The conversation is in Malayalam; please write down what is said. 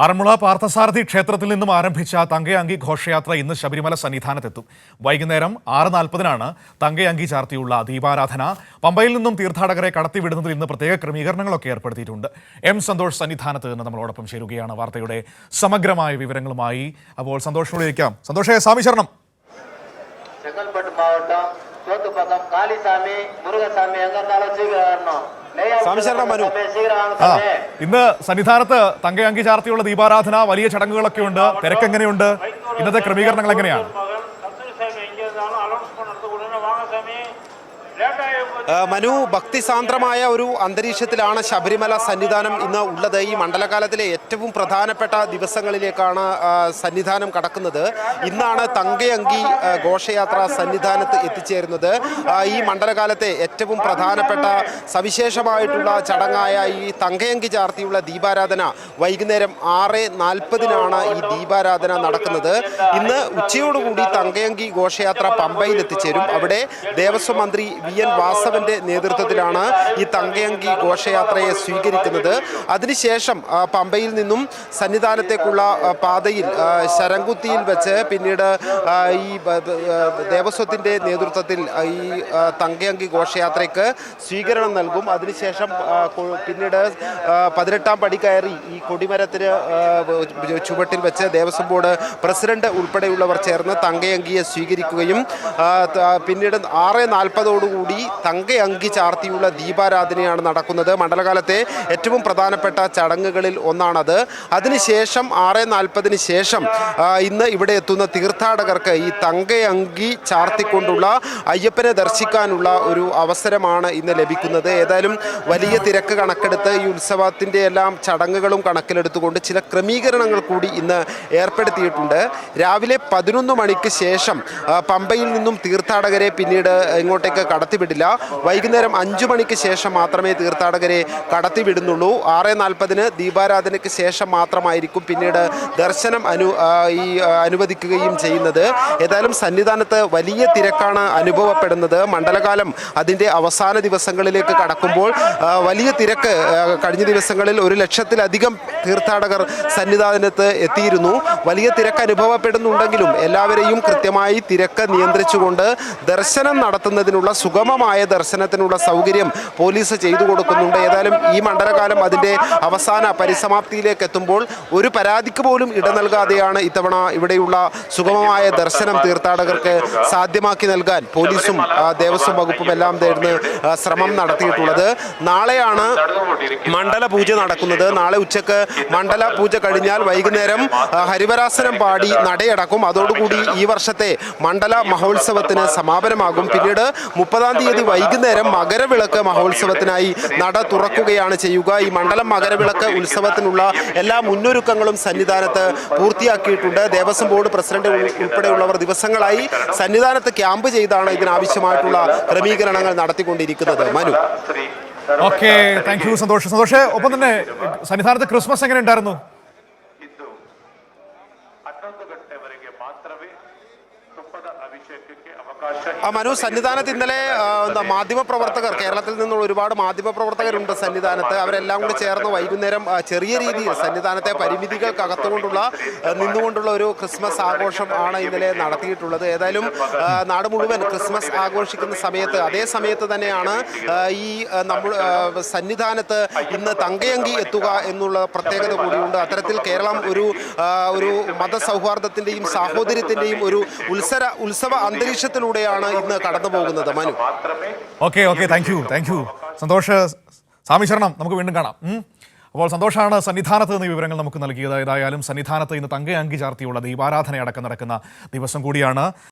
ആറന്മുള പാർത്ഥസാരഥി ക്ഷേത്രത്തിൽ നിന്നും ആരംഭിച്ച തങ്കയങ്കി ഘോഷയാത്ര ഇന്ന് ശബരിമല സന്നിധാനത്തെത്തും. വൈകുന്നേരം 6:40-നാണ് തങ്കയങ്കി ചാർത്തിയുള്ള ദീപാരാധന. പമ്പയിൽ നിന്നും തീർത്ഥാടകരെ കടത്തിവിടുന്നതിൽ ഇന്ന് പ്രത്യേക ക്രമീകരണങ്ങളൊക്കെ ഏർപ്പെടുത്തിയിട്ടുണ്ട്. എം സന്തോഷ് സന്നിധാനത്ത് നിന്ന് നമ്മളോടൊപ്പം ചേരുകയാണ് വാർത്തയുടെ സമഗ്രമായ വിവരങ്ങളുമായി. അപ്പോൾ സന്തോഷിനോടിരിക്കാം. സന്തോഷേ, സ്വാമി ശരണം. ഇന്ന് സന്നിധാനത്ത് തങ്കയങ്കി ചാർത്തിയുള്ള ദീപാരാധന, വലിയ ചടങ്ങുകളൊക്കെ ഉണ്ട്. തിരക്കെങ്ങനെയുണ്ട്? ഇന്നത്തെ ക്രമീകരണങ്ങൾ എങ്ങനെയാണ്? മനു, ഭക്തിസാന്ദ്രമായ ഒരു അന്തരീക്ഷത്തിലാണ് ശബരിമല സന്നിധാനം ഇന്ന് ഉള്ളത്. ഈ മണ്ഡലകാലത്തിലെ ഏറ്റവും പ്രധാനപ്പെട്ട ദിവസങ്ങളിലേക്കാണ് സന്നിധാനം കടക്കുന്നത്. ഇന്നാണ് തങ്കയങ്കി ഘോഷയാത്ര സന്നിധാനത്ത് എത്തിച്ചേരുന്നത്. ഈ മണ്ഡലകാലത്തെ ഏറ്റവും പ്രധാനപ്പെട്ട സവിശേഷമായിട്ടുള്ള ചടങ്ങായ ഈ തങ്കയങ്കി ചാർത്തിയുള്ള ദീപാരാധന വൈകുന്നേരം 6:40-നാണ് ഈ ദീപാരാധന നടക്കുന്നത്. ഇന്ന് ഉച്ചയോടുകൂടി തങ്കയങ്കി ഘോഷയാത്ര പമ്പയിൽ എത്തിച്ചേരും. അവിടെ ദേവസ്വം മന്ത്രി വി.എൻ. വാസവന്റെ നേതൃത്വത്തിലാണ് ഈ തങ്കയങ്കി ഘോഷയാത്രയെ സ്വീകരിക്കുന്നത്. അതിനുശേഷം പമ്പയിൽ നിന്നും സന്നിധാനത്തേക്കുള്ള പാതയിൽ ശരംകുത്തിയിൽ വെച്ച് പിന്നീട് ഈ ദേവസ്വത്തിന്റെ നേതൃത്വത്തിൽ ഈ തങ്കയങ്കി ഘോഷയാത്രയ്ക്ക് സ്വീകരണം നൽകും. അതിനുശേഷം പിന്നീട് 18-ാം പടി കയറി ഈ കൊടിമരത്തിന് ചുവട്ടിൽ വെച്ച് ദേവസ്വം ബോർഡ് പ്രസിഡന്റ് ഉൾപ്പെടെയുള്ളവർ ചേർന്ന് തങ്കയങ്കിയെ സ്വീകരിക്കുകയും പിന്നീട് 6:40-ഓടുകൂടി തങ്കയങ്കി ചാർത്തിയുള്ള ദീപാരാധനയാണ് നടക്കുന്നത്. മണ്ഡലകാലത്തെ ഏറ്റവും പ്രധാനപ്പെട്ട ചടങ്ങുകളിൽ ഒന്നാണത്. അതിനുശേഷം 6:40-ന് ശേഷം ഇന്ന് ഇവിടെ എത്തുന്ന തീർത്ഥാടകർക്ക് ഈ തങ്കയങ്കി ചാർത്തിക്കൊണ്ടുള്ള അയ്യപ്പനെ ദർശിക്കാനുള്ള ഒരു അവസരമാണ് ഇന്ന് ലഭിക്കുന്നത്. ഏതായാലും വലിയ തിരക്ക് കണക്കെടുത്ത് ഈ ഉത്സവത്തിൻ്റെ എല്ലാം ചടങ്ങുകളും കണക്കിലെടുത്തുകൊണ്ട് ചില ക്രമീകരണങ്ങൾ കൂടി ഇന്ന് ഏർപ്പെടുത്തിയിട്ടുണ്ട്. രാവിലെ 11 മണിക്ക് ശേഷം പമ്പയിൽ നിന്നും തീർത്ഥാടകരെ പിന്നീട് ഇങ്ങോട്ടേക്ക് കടത്തിവിടില്ല. വൈകുന്നേരം 5 മണിക്ക് ശേഷം മാത്രമേ തീർത്ഥാടകരെ കടത്തിവിടുന്നുള്ളൂ. 6:40-ന് ദീപാരാധനയ്ക്ക് ശേഷം മാത്രമായിരിക്കും പിന്നീട് ദർശനം അനുവദിക്കുകയും ചെയ്യുന്നത്. ഏതായാലും സന്നിധാനത്ത് വലിയ തിരക്കാണ് അനുഭവപ്പെടുന്നത്. മണ്ഡലകാലം അതിൻ്റെ അവസാന ദിവസങ്ങളിലേക്ക് കടക്കുമ്പോൾ വലിയ തിരക്ക്, കഴിഞ്ഞ ദിവസങ്ങളിൽ 1,00,000-ലധികം തീർത്ഥാടകർ സന്നിധാനത്ത് എത്തിയിരുന്നു. വലിയ തിരക്ക് അനുഭവപ്പെടുന്നുണ്ടെങ്കിലും എല്ലാവരെയും കൃത്യമായി തിരക്ക് നിയന്ത്രിച്ചുകൊണ്ട് ദർശനം നടത്തുന്നതിനുള്ള സുഗമമായ ദർശനത്തിനുള്ള സൗകര്യം പോലീസ് ചെയ്തു കൊടുക്കുന്നുണ്ട്. ഏതായാലും ഈ മണ്ഡലകാലം അതിൻ്റെ അവസാന പരിസമാപ്തിയിലേക്ക് എത്തുമ്പോൾ ഒരു പരാതിക്ക് പോലും ഇട നൽകാതെയാണ് ഇത്തവണ ഇവിടെയുള്ള സുഗമമായ ദർശനം തീർത്ഥാടകർക്ക് സാധ്യമാക്കി നൽകാൻ പോലീസും ദേവസ്വം വകുപ്പും എല്ലാം ചേർന്ന് ശ്രമം നടത്തിയിട്ടുള്ളത്. നാളെയാണ് മണ്ഡല പൂജ നടക്കുന്നത്. നാളെ ഉച്ചക്ക് മണ്ഡല പൂജ കഴിഞ്ഞാൽ വൈകുന്നേരം ഹരിവരാസനം പാടി നടയടക്കും. അതോടുകൂടി ഈ വർഷത്തെ മണ്ഡല മഹോത്സവത്തിന് സമാപനമാകും. പിന്നീട് 30-ാം തീയതി വൈകുന്നേരം മകരവിളക്ക് മഹോത്സവത്തിനായി നട തുറക്കുകയാണ് ചെയ്യുക. ഈ മണ്ഡലം മകരവിളക്ക് ഉത്സവത്തിനുള്ള എല്ലാ മുന്നൊരുക്കങ്ങളും സന്നിധാനത്ത് പൂർത്തിയാക്കിയിട്ടുണ്ട്. ദേവസ്വം ബോർഡ് പ്രസിഡന്റ് ഉൾപ്പെടെയുള്ളവർ ദിവസങ്ങളായി സന്നിധാനത്ത് ക്യാമ്പ് ചെയ്താണ് ഇതിനാവശ്യമായിട്ടുള്ള ക്രമീകരണങ്ങൾ നടത്തിക്കൊണ്ടിരിക്കുന്നത്. Manu. Okay, thank you Santhosh. Santhosh, ഒപ്പം തന്നെ സന്നിധാനത്ത് ക്രിസ്മസ് എങ്ങനെ ഉണ്ടായിരുന്നു? മനു, സന്നിധാനത്ത് ഇന്നലെ മാധ്യമപ്രവർത്തകർ, കേരളത്തിൽ നിന്നുള്ള ഒരുപാട് മാധ്യമപ്രവർത്തകരുണ്ട് സന്നിധാനത്ത്. അവരെല്ലാം കൂടി ചേർന്ന് വൈകുന്നേരം ചെറിയ രീതിയിൽ സന്നിധാനത്തെ പരിമിതികൾക്കകത്തുകൊണ്ടുള്ള നിന്നുകൊണ്ടുള്ള ഒരു ക്രിസ്മസ് ആഘോഷം ആണ് ഇന്നലെ നടത്തിയിട്ടുള്ളത്. ഏതായാലും നാട് മുഴുവൻ ക്രിസ്മസ് ആഘോഷിക്കുന്ന സമയത്ത് അതേ സമയത്ത് തന്നെയാണ് ഈ നമ്മൾ സന്നിധാനത്ത് ഇന്ന് തങ്കയങ്കി എത്തുക എന്നുള്ള പ്രത്യേകത കൂടിയുണ്ട്. അത്തരത്തിൽ കേരളം ഒരു മതസൗഹാർദ്ദത്തിൻ്റെയും സാഹോദര്യത്തിൻ്റെയും ഒരു ഉത്സവ അന്തരീക്ഷത്തിലൂടെയാണ് ഇന്ന് കടന്നു പോകുന്നത്. Manu. Okay, thank you Santhosh. സ്വാമി ശരണം. നമുക്ക് വീണ്ടും കാണാം. അപ്പോൾ സന്തോഷാണ് സന്നിധാനത്ത് നിന്ന് വിവരങ്ങൾ നമുക്ക് നൽകിയത്. ഏതായാലും സന്നിധാനത്ത് ഇന്ന് തങ്കയങ്കി ചാർത്തിയുള്ള ദീപാരാധന അടക്കം നടക്കുന്ന ദിവസം കൂടിയാണ്.